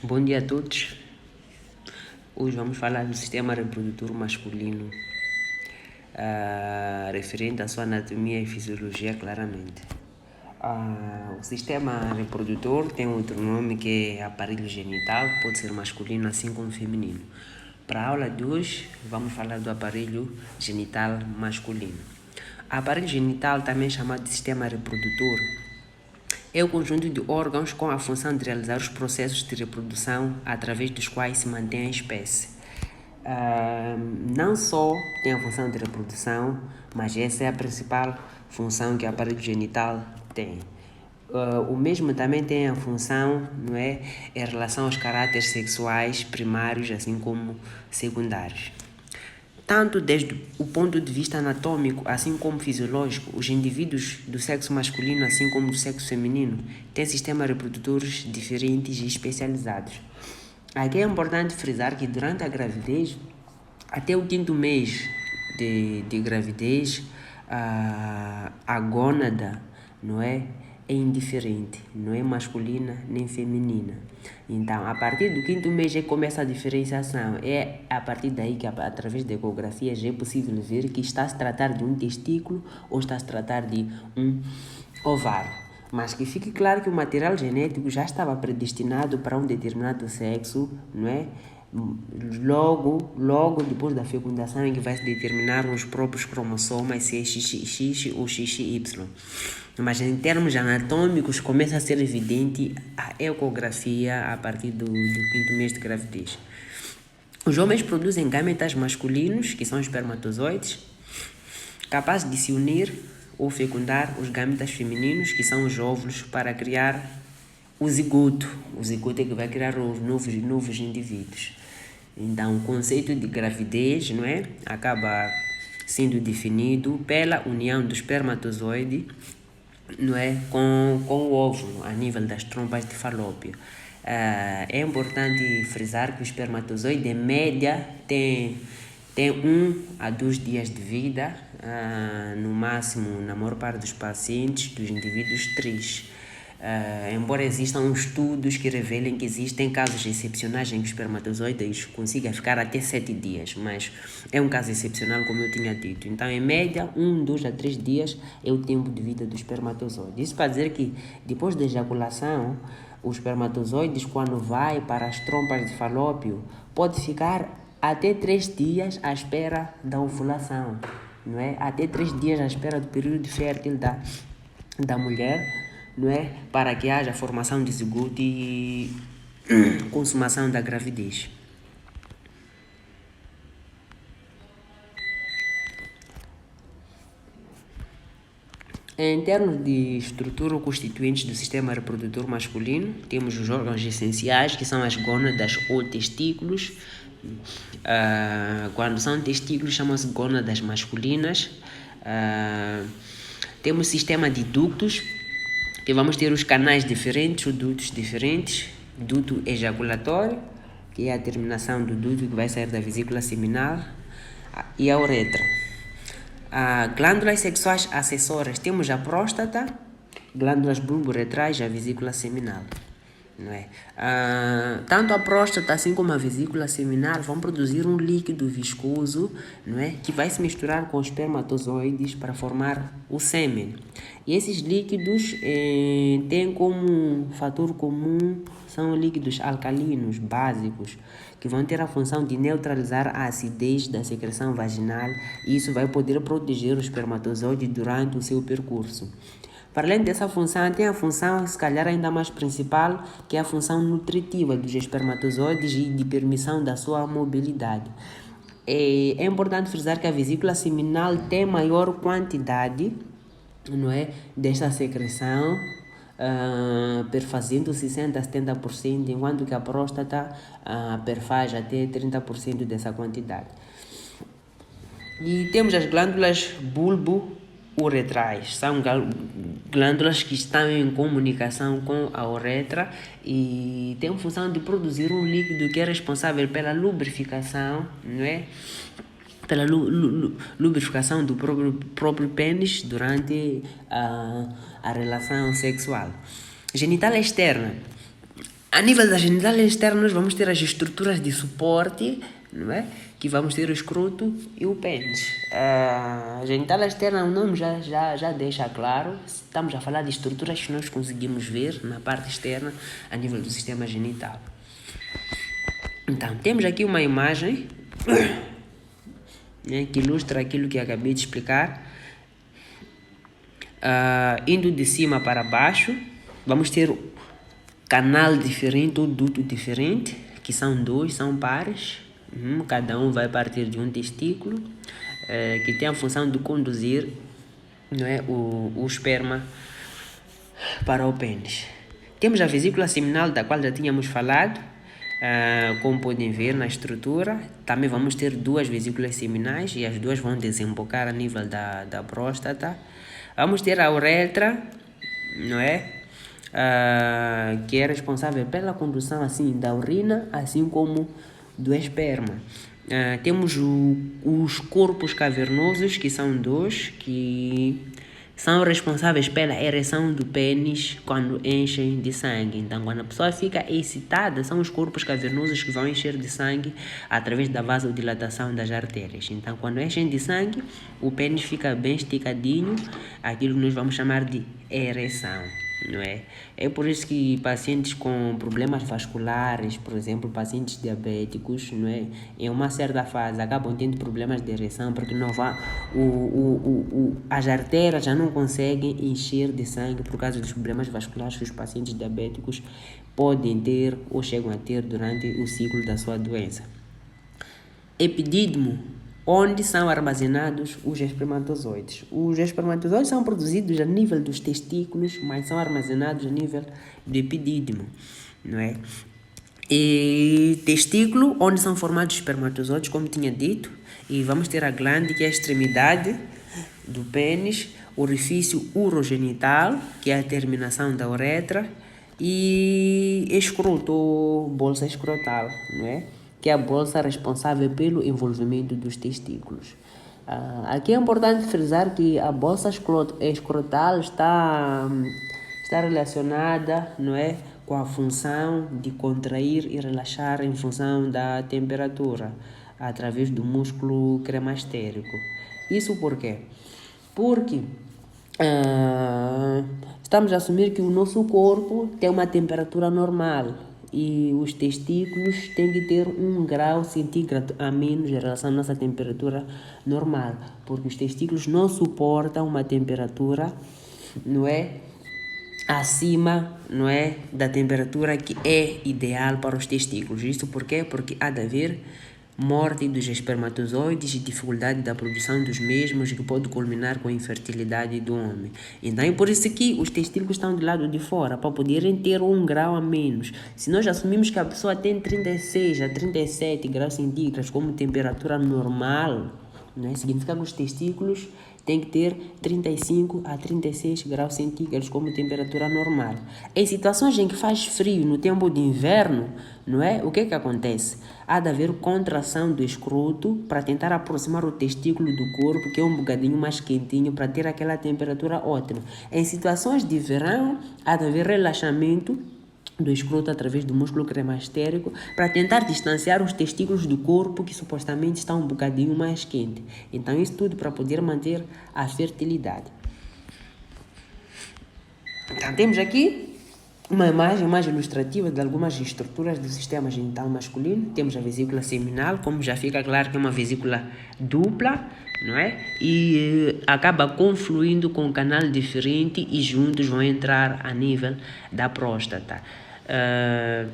Bom dia a todos. Hoje vamos falar do sistema reprodutor masculino, referente à sua anatomia e fisiologia claramente. O sistema reprodutor tem outro nome que é aparelho genital, pode ser masculino assim como feminino. Para a aula de hoje, vamos falar do aparelho genital masculino. O aparelho genital, também chamado de sistema reprodutor, é o conjunto de órgãos com a função de realizar os processos de reprodução através dos quais se mantém a espécie. Não só tem a função de reprodução, mas essa é a principal função que o aparelho genital tem. O mesmo também tem a função, não é, em relação aos caráteres sexuais primários, assim como secundários. Tanto desde o ponto de vista anatômico, assim como fisiológico, os indivíduos do sexo masculino, assim como do sexo feminino, têm sistemas reprodutores diferentes e especializados. Aqui é importante frisar que durante a gravidez, até o 5º mês de gravidez, a gônada, não é indiferente, não é masculina nem feminina. Então, a partir do 5º mês já começa a diferenciação. É a partir daí que, através da ecografia, já é possível ver que está a se tratar de um testículo ou está a se tratar de um ovário. Mas que fique claro que o material genético já estava predestinado para um determinado sexo, não é? Logo depois da fecundação em que vai se determinar os próprios cromossomas, se é XX ou XY. Mas em termos anatômicos começa a ser evidente a ecografia a partir do 5º mês de gravidez. Os homens produzem gametas masculinos, que são espermatozoides, capazes de se unir ou fecundar os gametas femininos, que são os óvulos, para criar o zigoto. O zigoto é que vai criar os novos indivíduos. Então, o conceito de gravidez, não é, acaba sendo definido pela união do espermatozoide, não é, com o óvulo a nível das trompas de Falópio. É importante frisar que o espermatozoide, em média, tem 1 a 2 dias de vida, no máximo, na maior parte dos pacientes, dos indivíduos, 3. Embora existam estudos que revelem que existem casos excepcionais em que os espermatozoides consigam ficar até 7 dias, mas é um caso excepcional, como eu tinha dito. Então, em média, 1, 2 a 3 dias é o tempo de vida do espermatozoide. Isso para dizer que, depois da ejaculação, os espermatozoides, quando vai para as trompas de Falópio, pode ficar até 3 dias à espera da ovulação, não é? Até 3 dias à espera do período fértil da mulher, não é? Para que haja formação de zigoto e consumação da gravidez. Em termos de estrutura ou constituintes do sistema reprodutor masculino, temos os órgãos essenciais, que são as gônadas ou testículos. Quando são testículos, chamam-se gônadas masculinas. Temos sistema de ductos, que vamos ter os canais diferentes, os dutos diferentes. Duto ejaculatório, que é a terminação do duto que vai sair da vesícula seminal, e a uretra. Glândulas sexuais acessórias, temos a próstata, glândulas bulboretrais e a vesícula seminal, não é? Tanto a próstata assim como a vesícula seminal vão produzir um líquido viscoso, não é, que vai se misturar com os espermatozoides para formar o sêmen. E esses líquidos têm como fator comum, são líquidos alcalinos básicos, que vão ter a função de neutralizar a acidez da secreção vaginal, e isso vai poder proteger o espermatozoide durante o seu percurso. Para além dessa função, tem a função, se calhar ainda mais principal, que é a função nutritiva dos espermatozoides e de permissão da sua mobilidade. É importante frisar que a vesícula seminal tem maior quantidade, não é, desta secreção, perfazendo 60% a 70%, enquanto que a próstata perfaz até 30% dessa quantidade. E temos as glândulas bulbo-uretrais, são glândulas que estão em comunicação com a uretra e têm a função de produzir um líquido que é responsável pela lubrificação, não é? Pela lubrificação do próprio pênis durante a relação sexual. Genital externa. A nível das genitais externas, vamos ter as estruturas de suporte, não é? Que vamos ter o escroto e o pênis. A genital externa, o nome já deixa claro. Estamos a falar de estruturas que nós conseguimos ver na parte externa, a nível do sistema genital. Então, temos aqui uma imagem né, que ilustra aquilo que acabei de explicar. Indo de cima para baixo, vamos ter canal diferente ou duto diferente, que são dois, são pares. Cada um vai partir de um testículo, que tem a função de conduzir, não é, o esperma para o pênis. Temos a vesícula seminal, da qual já tínhamos falado, como podem ver na estrutura. Também vamos ter duas vesículas seminais e as duas vão desembocar a nível da próstata. Vamos ter a uretra, não é? Que é responsável pela condução assim da urina, assim como do esperma. Temos os corpos cavernosos, que são dois, que são responsáveis pela ereção do pênis quando enchem de sangue. Então, quando a pessoa fica excitada, são os corpos cavernosos que vão encher de sangue através da vasodilatação das artérias. Então, quando enchem de sangue, o pênis fica bem esticadinho, aquilo que nós vamos chamar de ereção. Não é? É por isso que pacientes com problemas vasculares, por exemplo, pacientes diabéticos, não é? Em uma certa fase acabam tendo problemas de ereção porque não vá, as artérias já não conseguem encher de sangue por causa dos problemas vasculares que os pacientes diabéticos podem ter ou chegam a ter durante o ciclo da sua doença. Epidídimo, onde são armazenados os espermatozoides. Os espermatozoides são produzidos a nível dos testículos, mas são armazenados a nível do epidídimo, não é? E testículo, onde são formados os espermatozoides, como tinha dito, e vamos ter a glande, que é a extremidade do pênis, orifício urogenital, que é a terminação da uretra, e escroto, ou bolsa escrotal, não é? Que é a bolsa responsável pelo envolvimento dos testículos. Aqui é importante frisar que a bolsa escrotal está relacionada, não é, com a função de contrair e relaxar em função da temperatura, através do músculo cremastérico. Isso por quê? Porque estamos a assumir que o nosso corpo tem uma temperatura normal, e os testículos têm que ter 1 grau centígrado a menos em relação à nossa temperatura normal, porque os testículos não suportam uma temperatura, não é, acima, não é, da temperatura que é ideal para os testículos. Isso por quê? Porque há de haver morte dos espermatozoides e dificuldade da produção dos mesmos, que pode culminar com a infertilidade do homem. Então é por isso que os testículos estão do lado de fora, para poderem ter 1 grau a menos. Se nós assumimos que a pessoa tem 36 a 37 graus centígrados como temperatura normal, né, significa que os testículos têm que ter 35 a 36 graus centígrados como temperatura normal. Em situações em que faz frio, no tempo de inverno, não é? O que acontece? Há de haver contração do escroto para tentar aproximar o testículo do corpo, que é um bocadinho mais quentinho, para ter aquela temperatura ótima. Em situações de verão, há de haver relaxamento do escroto através do músculo cremastérico para tentar distanciar os testículos do corpo, que supostamente estão um bocadinho mais quente. Então isso tudo para poder manter a fertilidade. Então temos aqui uma imagem mais ilustrativa de algumas estruturas do sistema genital masculino. Temos a vesícula seminal, como já fica claro que é uma vesícula dupla, não é? E acaba confluindo com um canal diferente e juntos vão entrar a nível da próstata.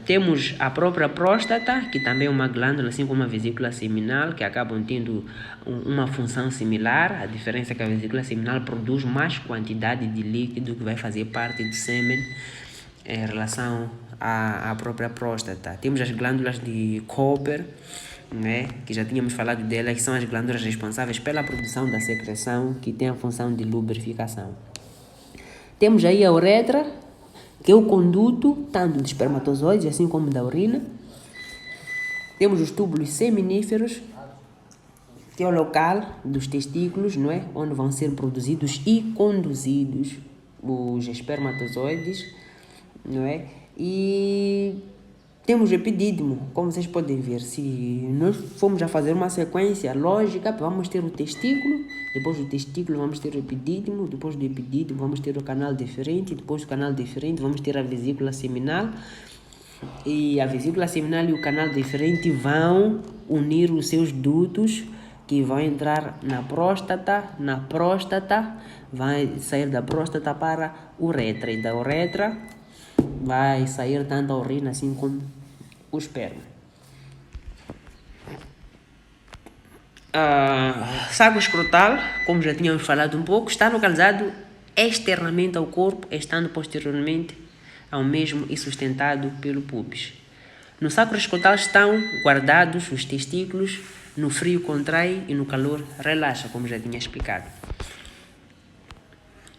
Temos a própria próstata, que também é uma glândula, assim como a vesícula seminal, que acabam tendo uma função similar. A diferença é que a vesícula seminal produz mais quantidade de líquido que vai fazer parte do sêmen em relação à própria próstata. Temos as glândulas de Cooper, né, que já tínhamos falado delas, que são as glândulas responsáveis pela produção da secreção, que tem a função de lubrificação. Temos aí a uretra, que é o conduto tanto de espermatozoides assim como da urina. Temos os túbulos seminíferos, que é o local dos testículos, não é, onde vão ser produzidos e conduzidos os espermatozoides, não é? E temos o epidídimo, como vocês podem ver. Se nós formos a fazer uma sequência lógica, vamos ter o testículo, depois do testículo vamos ter o epidídimo, depois do epidídimo vamos ter o canal deferente, depois do canal deferente vamos ter a vesícula seminal, e a vesícula seminal e o canal deferente vão unir os seus dutos que vão entrar na próstata vai sair da próstata para a uretra, e da uretra vai sair tanto a urina assim como o esperma. Saco escrotal, como já tínhamos falado um pouco, está localizado externamente ao corpo, estando posteriormente ao mesmo e sustentado pelo pubis. No saco escrotal estão guardados os testículos, no frio contrai e no calor relaxa, como já tinha explicado.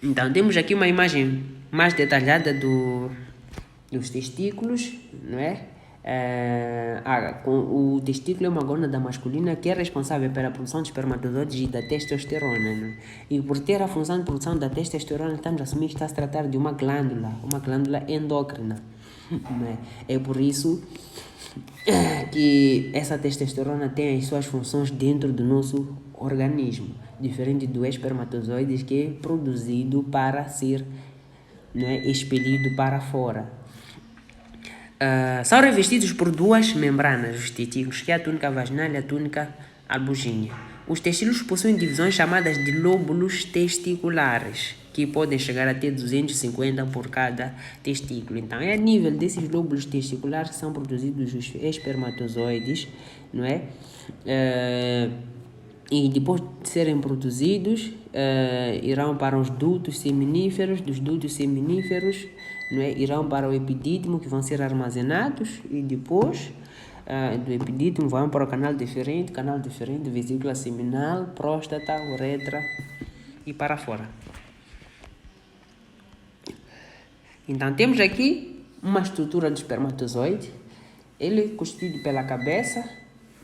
Então temos aqui uma imagem mais detalhada dos testículos, não é? O testículo é uma gônada masculina que é responsável pela produção de espermatozoides e da testosterona, né? E por ter a função de produção da testosterona, estamos a assumir que está a se tratar de uma glândula endócrina, né? É por isso que essa testosterona tem as suas funções dentro do nosso organismo, diferente do espermatozoide, que é produzido para ser, né, expelido para fora. São revestidos por duas membranas, os testículos, que é a túnica vaginal e a túnica albugínea. Os testículos possuem divisões chamadas de lóbulos testiculares, que podem chegar a ter 250 por cada testículo. Então, é a nível desses lóbulos testiculares que são produzidos os espermatozoides, não é? E depois de serem produzidos, irão para os dutos seminíferos, dos dutos seminíferos, não é? Irão para o epidídimo, que vão ser armazenados, e depois do epidídimo vão para o canal deferente, vesícula seminal, próstata, uretra e para fora. Então temos aqui uma estrutura do espermatozoide. Ele é constituído pela cabeça,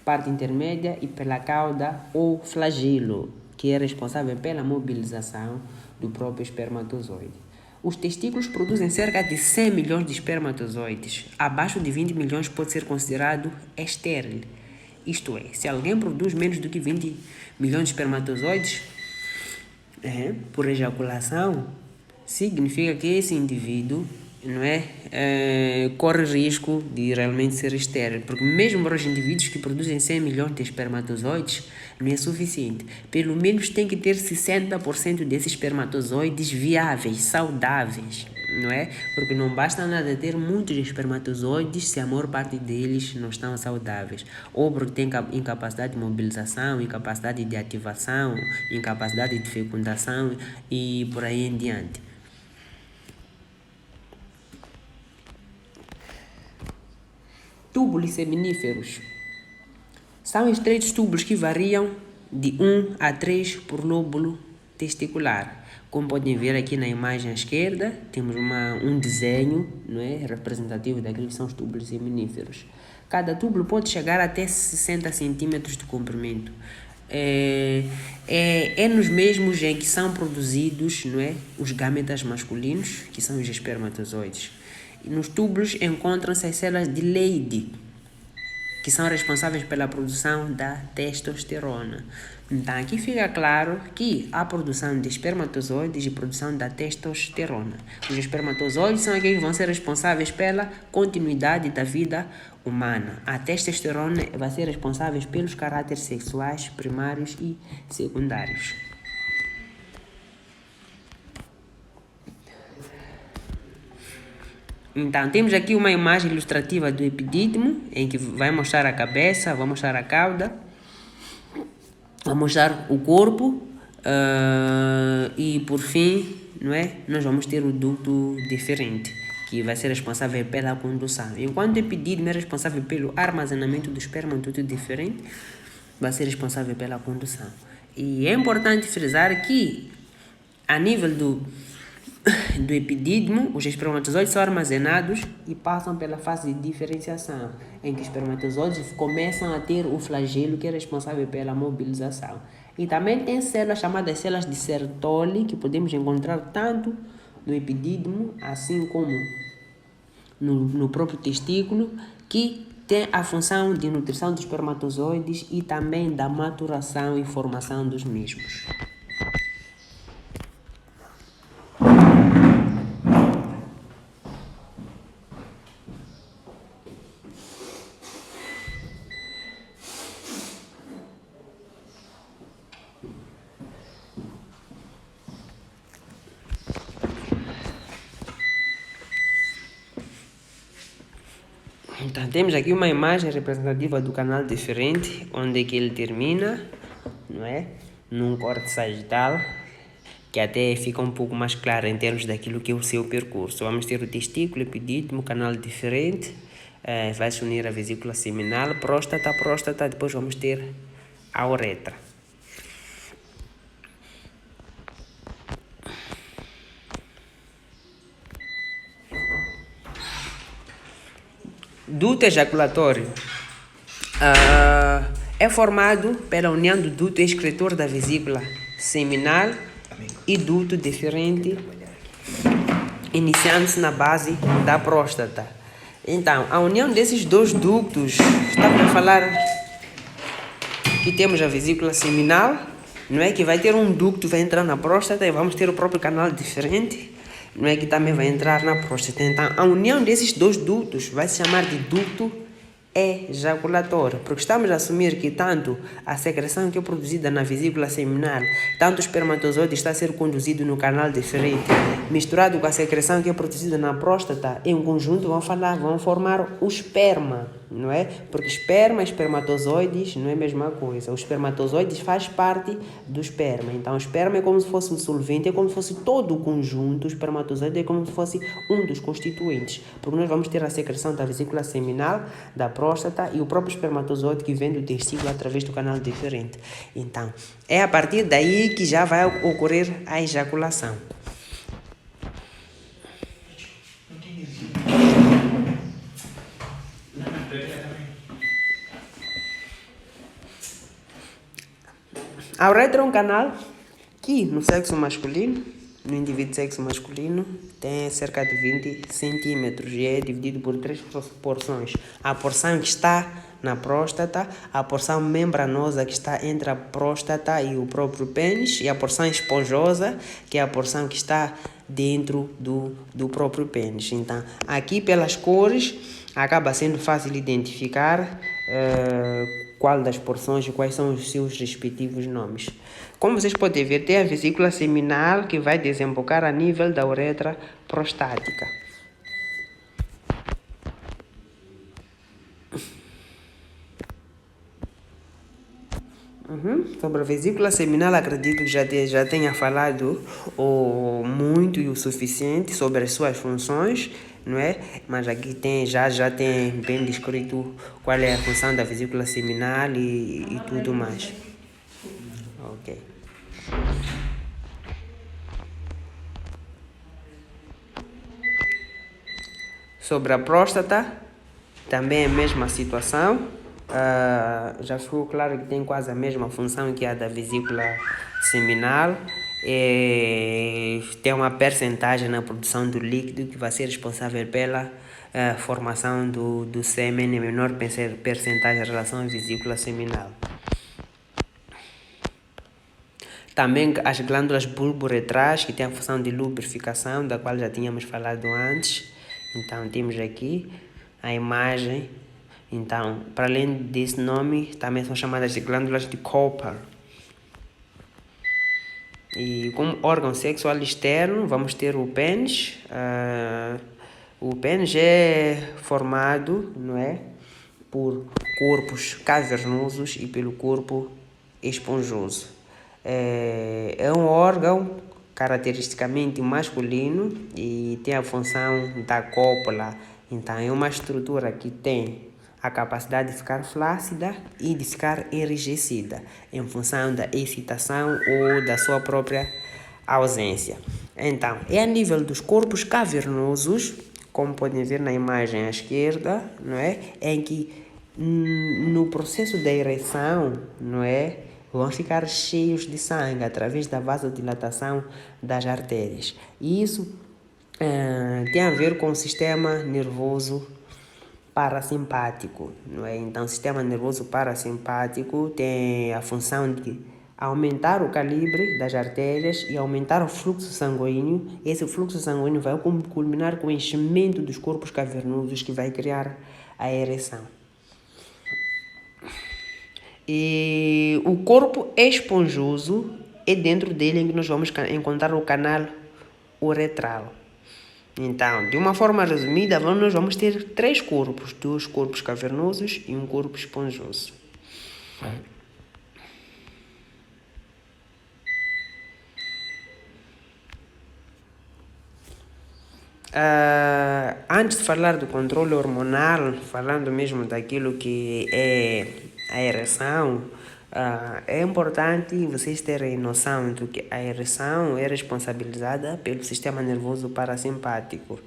parte intermédia, e pela cauda ou flagelo, que é responsável pela mobilização do próprio espermatozoide. Os testículos produzem cerca de 100 milhões de espermatozoides. Abaixo de 20 milhões pode ser considerado estéril. Isto é, se alguém produz menos do que 20 milhões de espermatozoides por ejaculação, significa que esse indivíduo, não é, corre risco de realmente ser estéril, porque mesmo para os indivíduos que produzem 100 milhões de espermatozoides não é suficiente. Pelo menos tem que ter 60% desses espermatozoides viáveis, saudáveis, não é? Porque não basta nada ter muitos espermatozoides se a maior parte deles não estão saudáveis, ou porque tem incapacidade de mobilização, incapacidade de ativação, incapacidade de fecundação e por aí em diante. Túbulos seminíferos são estreitos túbulos que variam de 1 a 3 por lóbulo testicular. Como podem ver aqui na imagem à esquerda, temos um desenho, não é, representativo daqueles que são os túbulos seminíferos. Cada túbulo pode chegar até 60 centímetros de comprimento. É nos mesmos em que são produzidos, não é, os gametas masculinos, que são os espermatozoides. E nos túbulos encontram-se as células de Leydig, que são responsáveis pela produção da testosterona. Então aqui fica claro que há produção de espermatozoides e produção da testosterona. Os espermatozoides são aqueles que vão ser responsáveis pela continuidade da vida humana. A testosterona vai ser responsável pelos caráteres sexuais primários e secundários. Então, temos aqui uma imagem ilustrativa do epidídimo, em que vai mostrar a cabeça, vai mostrar a cauda, vai mostrar o corpo, e por fim, não é? Nós vamos ter o duto deferente, que vai ser responsável pela condução. Enquanto o epidídimo é responsável pelo armazenamento do esperma, o duto deferente vai ser responsável pela condução. E é importante frisar que, a nível do epidídimo, os espermatozoides são armazenados e passam pela fase de diferenciação, em que os espermatozoides começam a ter o flagelo, que é responsável pela mobilização. E também tem células chamadas células de Sertoli, que podemos encontrar tanto no epidídimo, assim como no próprio testículo, que tem a função de nutrição dos espermatozoides e também da maturação e formação dos mesmos. Então, temos aqui uma imagem representativa do canal deferente, onde é que ele termina, não é? Num corte sagital, que até fica um pouco mais claro em termos daquilo que é o seu percurso. Vamos ter o testículo, epidídimo, canal deferente, vai se unir à vesícula seminal, próstata, depois vamos ter a uretra. Duto ejaculatório é formado pela união do duto excretor da vesícula seminal e duto deferente, iniciando-se na base da próstata. Então, a união desses dois ductos, estamos a falar que temos a vesícula seminal, não é? Que vai ter um ducto, vai entrar na próstata, e vamos ter o próprio canal deferente, não é? Que também vai entrar na próstata. Então, a união desses dois ductos vai se chamar de duto ejaculatório, porque estamos a assumir que tanto a secreção que é produzida na vesícula seminal, tanto o espermatozoide está a ser conduzido no canal deferente, misturado com a secreção que é produzida na próstata, em conjunto vão formar o esperma, não é? Porque esperma e espermatozoides não é a mesma coisa. Os espermatozoides faz parte do esperma. Então, o esperma é como se fosse um solvente, é como se fosse todo o conjunto. O espermatozoide é como se fosse um dos constituintes. Porque nós vamos ter a secreção da vesícula seminal, da próstata e o próprio espermatozoide que vem do testículo através do canal deferente. Então, é a partir daí que já vai ocorrer a ejaculação. A uretra é um canal que no sexo masculino, no indivíduo de sexo masculino, tem cerca de 20 centímetros e é dividido por 3 porções. A porção que está na próstata, a porção membranosa que está entre a próstata e o próprio pênis e a porção esponjosa, que é a porção que está dentro do próprio pênis. Então, aqui pelas cores, acaba sendo fácil identificar qual das porções e quais são os seus respectivos nomes. Como vocês podem ver, tem a vesícula seminal que vai desembocar a nível da uretra prostática. Sobre a vesícula seminal, acredito que já tenha falado muito e o suficiente sobre as suas funções, não é? Mas aqui já tem bem descrito qual é a função da vesícula seminal e tudo mais. Ok. Sobre a próstata, também é a mesma situação. Já ficou claro que tem quase a mesma função que a da vesícula seminal. Tem uma percentagem na produção do líquido que vai ser responsável pela formação do sêmen em menor percentagem em relação à vesícula seminal. Também as glândulas bulboretrais, que têm a função de lubrificação, da qual já tínhamos falado antes. Então, temos aqui a imagem. Então, para além desse nome, também são chamadas de glândulas de Cooper. E como órgão sexual externo, vamos ter o pênis. O pênis é formado, não é, por corpos cavernosos e pelo corpo esponjoso. É um órgão caracteristicamente masculino e tem a função da cópula. Então, é uma estrutura que tem a capacidade de ficar flácida e de ficar enrijecida em função da excitação ou da sua própria ausência. Então, é a nível dos corpos cavernosos, como podem ver na imagem à esquerda, não é? Em que no processo da ereção, não é, vão ficar cheios de sangue através da vasodilatação das artérias. E isso tem a ver com o sistema nervoso parasimpático, não é? Então, o sistema nervoso parasimpático tem a função de aumentar o calibre das artérias e aumentar o fluxo sanguíneo. Esse fluxo sanguíneo vai culminar com o enchimento dos corpos cavernosos que vai criar a ereção. E o corpo esponjoso é dentro dele em que nós vamos encontrar o canal uretral. Então, de uma forma resumida, nós vamos ter 3 corpos, 2 corpos cavernosos e um corpo esponjoso. Antes de falar do controle hormonal, falando mesmo daquilo que é a ereção, é importante vocês terem noção de que a ereção é responsabilizada pelo sistema nervoso parasimpático.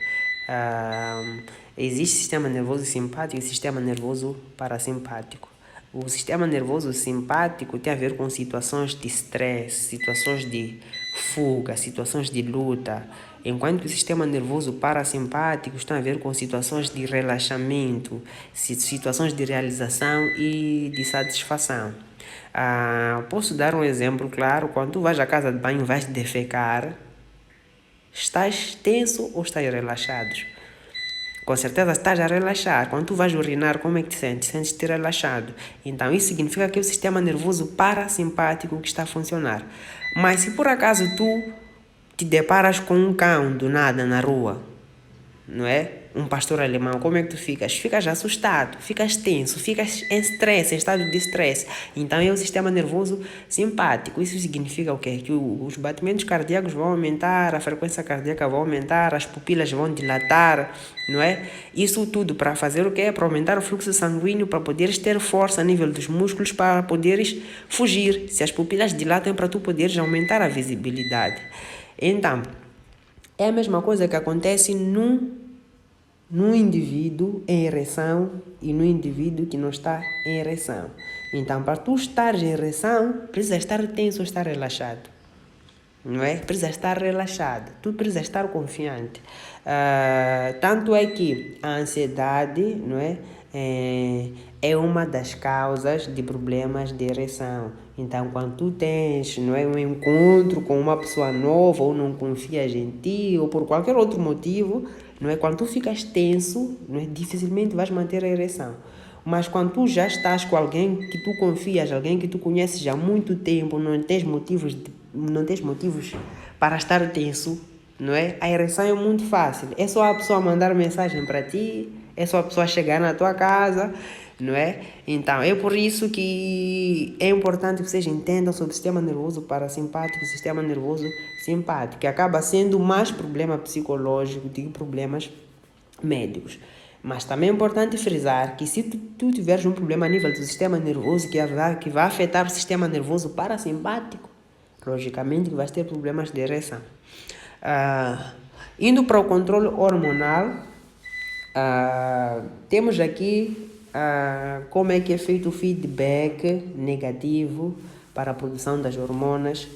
Existe sistema nervoso simpático e sistema nervoso parasimpático. O sistema nervoso simpático tem a ver com situações de estresse, situações de fuga, situações de luta, enquanto que o sistema nervoso parasimpático tem a ver com situações de relaxamento, situações de realização e de satisfação. Posso dar um exemplo claro: quando tu vais à casa de banho, vais defecar, estás tenso ou estás relaxado? Com certeza estás a relaxar. Quando tu vais urinar, como é que te sentes? Sentes-te relaxado. Então, isso significa que é o sistema nervoso parasimpático que está a funcionar. Mas se por acaso tu te deparas com um cão do nada na rua, não é? Um pastor alemão, como é que tu ficas? Ficas assustado, ficas tenso, ficas em estresse, em estado de estresse. Então é o sistema nervoso simpático. Isso significa o quê? Que os batimentos cardíacos vão aumentar, a frequência cardíaca vai aumentar, as pupilas vão dilatar, não é? Isso tudo para fazer o quê? Para aumentar o fluxo sanguíneo, para poderes ter força a nível dos músculos, para poderes fugir. Se as pupilas dilatam, para tu poderes aumentar a visibilidade. Então, é a mesma coisa que acontece num indivíduo em ereção e no indivíduo que não está em ereção. Então, para tu estares em ereção, precisa estar tenso ou estar relaxado. Não é? Precisa estar relaxado. Tu precisa estar confiante. Tanto é que a ansiedade, não é? É uma das causas de problemas de ereção. Então, quando tu tens, não é, um encontro com uma pessoa nova ou não confias em ti ou por qualquer outro motivo, não é, quando tu ficas tenso, não é, dificilmente vais manter a ereção. Mas quando tu já estás com alguém que tu confias, alguém que tu conheces há muito tempo, não tens motivos para estar tenso, não é? A ereção é muito fácil. É só a pessoa mandar mensagem para ti, é só a pessoa chegar na tua casa, não é? Então, é por isso que é importante que vocês entendam sobre o sistema nervoso parasimpático e o sistema nervoso simpático, que acaba sendo mais problema psicológico do que problemas médicos. Mas também é importante frisar que se tu tiveres um problema a nível do sistema nervoso que vai afetar o sistema nervoso parasimpático, logicamente que vais ter problemas de ereção. Indo para o controle hormonal, temos aqui como é que é feito o feedback negativo para a produção das hormonas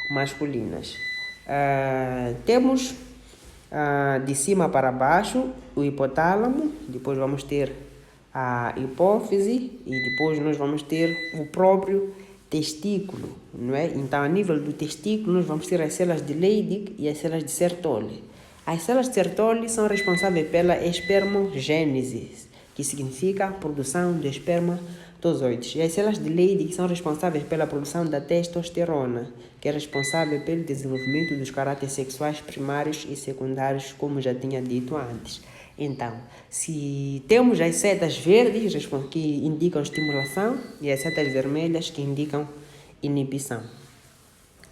masculinas. Temos de cima para baixo o hipotálamo, depois vamos ter a hipófise e depois nós vamos ter o próprio testículo, não é? Então, a nível do testículo, nós vamos ter as células de Leydig e as células de Sertoli. As células de Sertoli são responsáveis pela espermogênese, que significa a produção de espermatozoides. E as células de Leydig são responsáveis pela produção da testosterona, que é responsável pelo desenvolvimento dos caráteres sexuais primários e secundários, como já tinha dito antes. Então, se temos as setas verdes que indicam estimulação e as setas vermelhas que indicam inibição.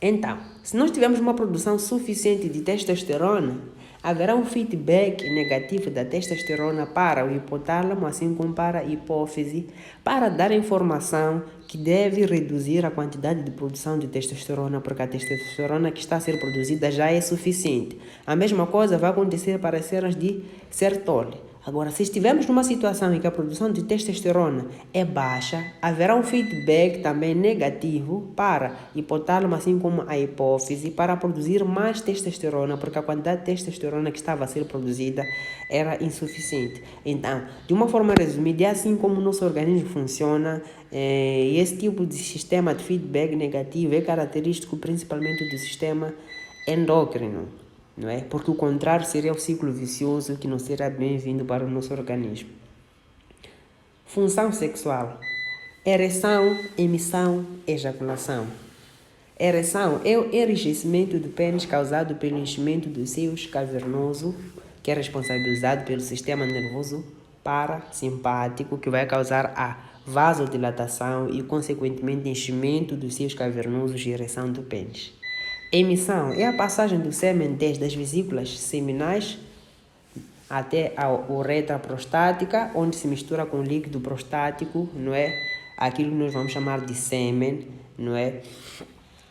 Então, se nós tivermos uma produção suficiente de testosterona, haverá um feedback negativo da testosterona para o hipotálamo, assim como para a hipófise, para dar informação que deve reduzir a quantidade de produção de testosterona, porque a testosterona que está a ser produzida já é suficiente. A mesma coisa vai acontecer para as células de Sertoli. Agora, se estivermos numa situação em que a produção de testosterona é baixa, haverá um feedback também negativo para hipotálamo, assim como a hipófise, para produzir mais testosterona, porque a quantidade de testosterona que estava a ser produzida era insuficiente. Então, de uma forma resumida, é assim como o nosso organismo funciona. Esse tipo de sistema de feedback negativo é característico principalmente do sistema endócrino, não é? Porque o contrário seria o ciclo vicioso que não será bem-vindo para o nosso organismo. Função sexual: ereção, emissão, ejaculação. Ereção é o enrijecimento do pênis causado pelo enchimento dos seios cavernoso, que é responsabilizado pelo sistema nervoso parasimpático, que vai causar a vasodilatação e, consequentemente, enchimento dos seios cavernosos e ereção do pênis. Emissão é a passagem do sêmen desde as vesículas seminais até a uretra prostática, onde se mistura com o líquido prostático, não é? Aquilo que nós vamos chamar de sêmen, não é?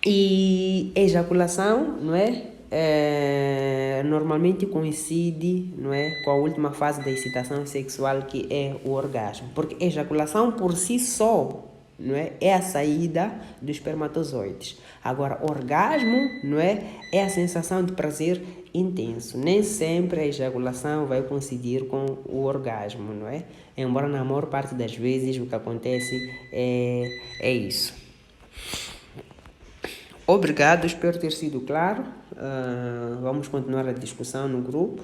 E ejaculação, não é? Normalmente coincide, não é, com a última fase da excitação sexual, que é o orgasmo. Porque ejaculação por si só, não é a saída dos espermatozoides. Agora, orgasmo, não é a sensação de prazer intenso. Nem sempre a ejaculação vai coincidir com o orgasmo, não é? Embora na maior parte das vezes o que acontece é isso. Obrigado, espero ter sido claro. Vamos continuar a discussão no grupo.